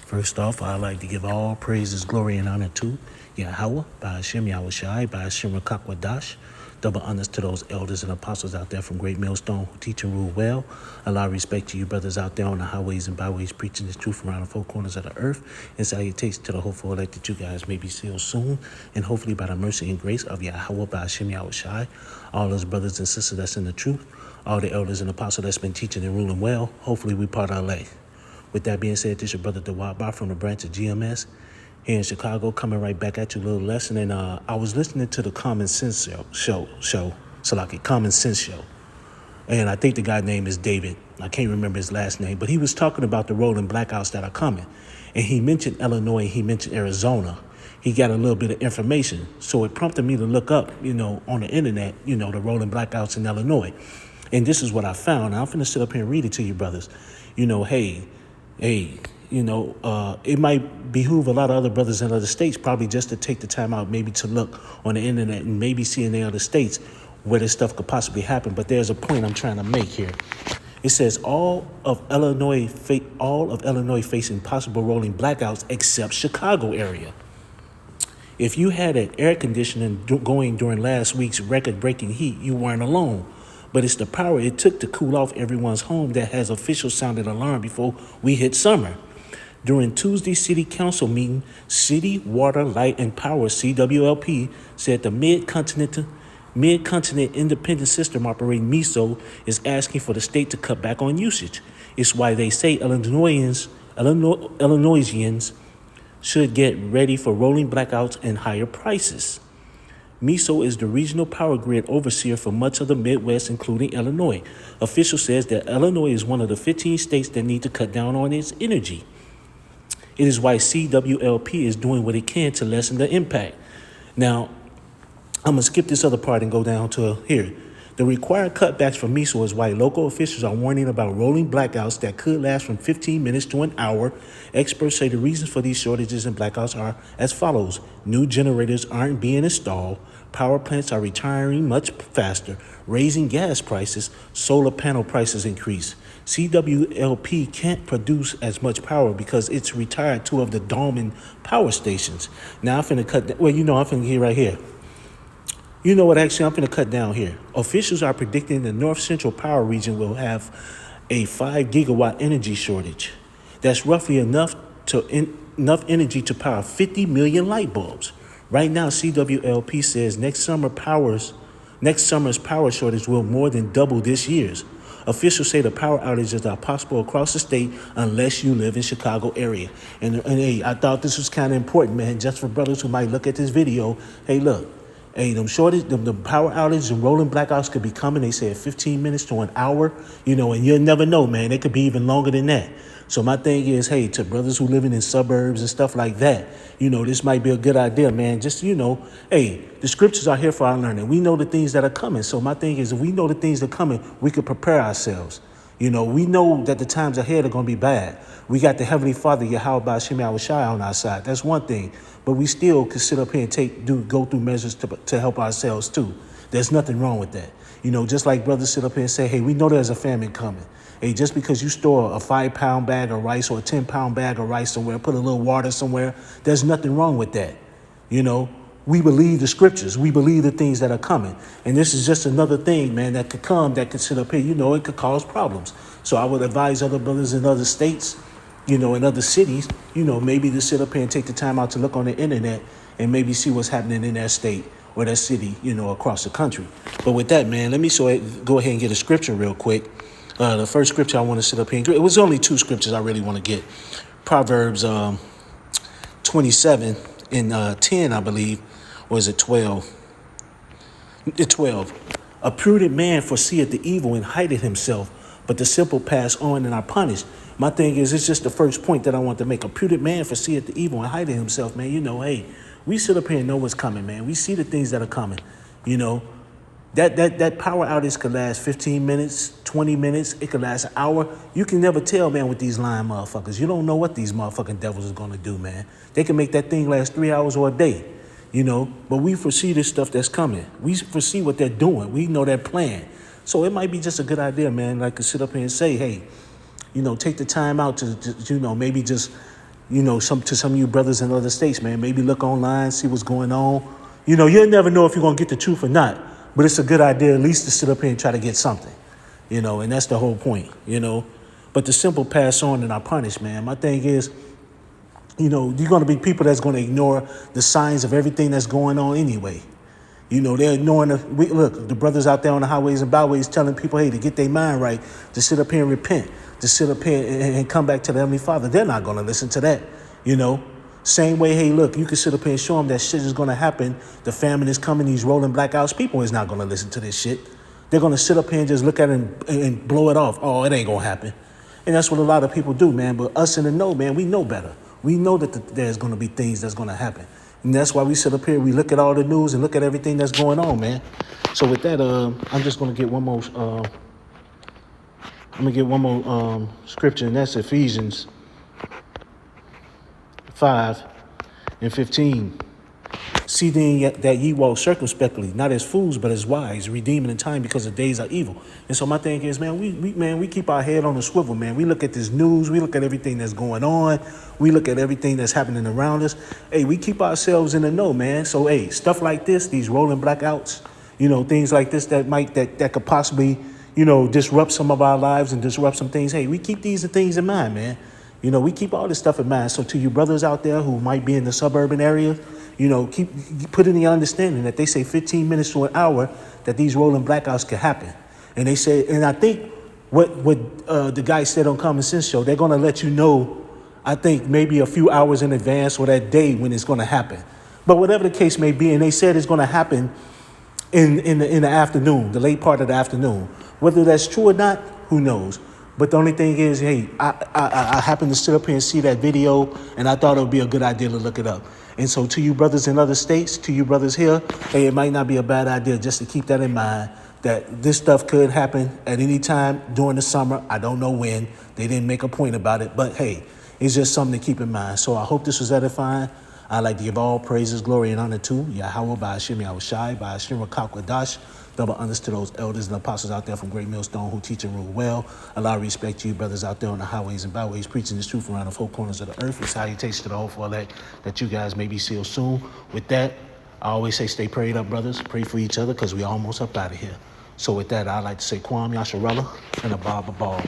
First off, I'd like to give all praises, glory, and honor to Yahweh, by Hashem Yahushai, by Hashem Rakakwadash. Double honors to those elders and apostles out there from Great Millstone who teach and rule well. Allow respect to you brothers out there on the highways and byways preaching this truth around the four corners of the earth. And salutations to the hopeful elect that you guys may be sealed soon. And hopefully by the mercy and grace of Yahweh, by Hashem Yahushai, all those brothers and sisters that's in the truth, all the elders and apostles that's been teaching and ruling well, hopefully we part our way. With that being said, this is your brother Dawab from the branch of GMS here in Chicago, coming right back at you a little lesson. And I was listening to the Common Sense show, Common Sense show. And I think the guy's name is David. I can't remember his last name, but he was talking about the rolling blackouts that are coming. And he mentioned Illinois, he mentioned Arizona. He got a little bit of information. So it prompted me to look up, on the internet, the rolling blackouts in Illinois. And this is what I found. Now, I'm finna sit up here and read it to you, brothers. It might behoove a lot of other brothers in other states probably just to take the time out maybe to look on the internet and maybe see in the other states where this stuff could possibly happen. But there's a point I'm trying to make here. It says all of Illinois facing possible rolling blackouts except Chicago area. If you had an air conditioning going during last week's record-breaking heat, you weren't alone. But it's the power it took to cool off everyone's home that has officially sounded alarm before we hit summer. During Tuesday's City Council meeting, City Water, Light, and Power, CWLP, said the Mid-Continent Independent System Operating MISO is asking for the state to cut back on usage. It's why they say Illinoisians should get ready for rolling blackouts and higher prices. MISO is the regional power grid overseer for much of the Midwest, including Illinois. Official says that Illinois is one of the 15 states that need to cut down on its energy. It is why CWLP is doing what it can to lessen the impact. Now, I'm going to skip this other part and go down to here. The required cutbacks from MISO is why local officials are warning about rolling blackouts that could last from 15 minutes to an hour. Experts say the reasons for these shortages and blackouts are as follows. New generators aren't being installed. Power plants are retiring much faster. Raising gas prices. Solar panel prices increase. CWLP can't produce as much power because it's retired 2 of the dormant power stations. Now I'm finna cut. I'm finna get right here. You know what, actually, I'm going to cut down here. Officials are predicting the North Central Power Region will have a 5 gigawatt energy shortage. That's roughly enough energy to power 50 million light bulbs. Right now, CWLP says next summer's power shortage will more than double this year's. Officials say the power outages are possible across the state unless you live in Chicago area. And hey, I thought this was kind of important, man, just for brothers who might look at this video. Hey, look. Hey, the power outages and rolling blackouts could be coming. They said 15 minutes to an hour, and you'll never know, man. It could be even longer than that. So my thing is, hey, to brothers who living in suburbs and stuff like that, this might be a good idea, man. Just, hey, the scriptures are here for our learning. We know the things that are coming. So my thing is, if we know the things that are coming, we could prepare ourselves. We know that the times ahead are going to be bad. We got the Heavenly Father, Yahweh by Hashem Yahushai on our side. That's one thing. But we still could sit up here and go through measures to help ourselves too. There's nothing wrong with that. Just like brothers sit up here and say, hey, we know there's a famine coming. Hey, just because you store a 5-pound bag of rice or a 10-pound bag of rice somewhere, put a little water somewhere, there's nothing wrong with that. We believe the scriptures. We believe the things that are coming. And this is just another thing, man, that could come, that could sit up here. It could cause problems. So I would advise other brothers in other states, in other cities, maybe to sit up here and take the time out to look on the internet and maybe see what's happening in that state or that city, across the country. But with that, man, let me go ahead and get a scripture real quick. The first scripture I want to sit up here and get, it was only 2 scriptures I really want to get. Proverbs 27 and 10, I believe. Or is it 12? 12. A prudent man foreseeth the evil and hideth himself, but the simple pass on and are punished. My thing is, it's just the first point that I want to make. A prudent man foreseeth the evil and hideth himself, man. Hey, we sit up here and know what's coming, man. We see the things that are coming. That power outage could last 15 minutes, 20 minutes. It could last an hour. You can never tell, man, with these lying motherfuckers. You don't know what these motherfucking devils are going to do, man. They can make that thing last 3 hours or a day. But we foresee this stuff that's coming. We foresee what they're doing. We know their plan. So it might be just a good idea, man, like to sit up here and say, hey, take the time out to maybe just To some of you brothers in other states, man, maybe look online, see what's going on. You'll never know if you're going to get the truth or not, but it's a good idea at least to sit up here and try to get something, and that's the whole point. But the simple pass on and I punish, man. My thing is, you're going to be people that's going to ignore the signs of everything that's going on anyway. They're ignoring the brothers out there on the highways and byways telling people, hey, to get their mind right, to sit up here and repent, to sit up here and come back to the Heavenly Father. They're not going to listen to that. Same way, hey, look, you can sit up here and show them that shit is going to happen. The famine is coming, these rolling blackouts. People is not going to listen to this shit. They're going to sit up here and just look at it and blow it off. Oh, it ain't going to happen. And that's what a lot of people do, man. But us in the know, man, we know better. We know that there's going to be things that's going to happen. And that's why we sit up here, we look at all the news and look at everything that's going on, man. So with that, I'm just going to get one more, scripture, and that's Ephesians 5:15. See then that ye walk circumspectly, not as fools, but as wise, redeeming the time because the days are evil. And so my thing is, man, we keep our head on the swivel, man. We look at this news, we look at everything that's going on, we look at everything that's happening around us. Hey, we keep ourselves in the know, man. So hey, stuff like this, these rolling blackouts, things like this that could possibly, disrupt some of our lives and disrupt some things. Hey, we keep these things in mind, man. We keep all this stuff in mind. So to you brothers out there who might be in the suburban area, keep put in the understanding that they say 15 minutes to an hour that these rolling blackouts can happen. And they say, and I think what the guy said on Common Sense Show, they're going to let you know, I think maybe a few hours in advance or that day when it's going to happen. But whatever the case may be, and they said it's going to happen in the afternoon, the late part of the afternoon. Whether that's true or not, who knows? But the only thing is, hey, I happened to sit up here and see that video, and I thought it would be a good idea to look it up. And so to you brothers in other states, to you brothers here, hey, it might not be a bad idea just to keep that in mind, that this stuff could happen at any time during the summer. I don't know when. They didn't make a point about it. But, hey, it's just something to keep in mind. So I hope this was edifying. I'd like to give all praises, glory, and honor to Yahweh, by Hashem Yahushai, by Hashem Kakwadash. Double honors to those elders and apostles out there from Great Millstone who teach and rule well. A lot of respect to you brothers out there on the highways and byways preaching this truth around the four corners of the earth. And salutations to the hopeful elect that you guys may be sealed soon. With that, I always say stay prayed up, brothers. Pray for each other because we almost up out of here. So with that, I'd like to say Kwam Yasharella and a Baba Ball.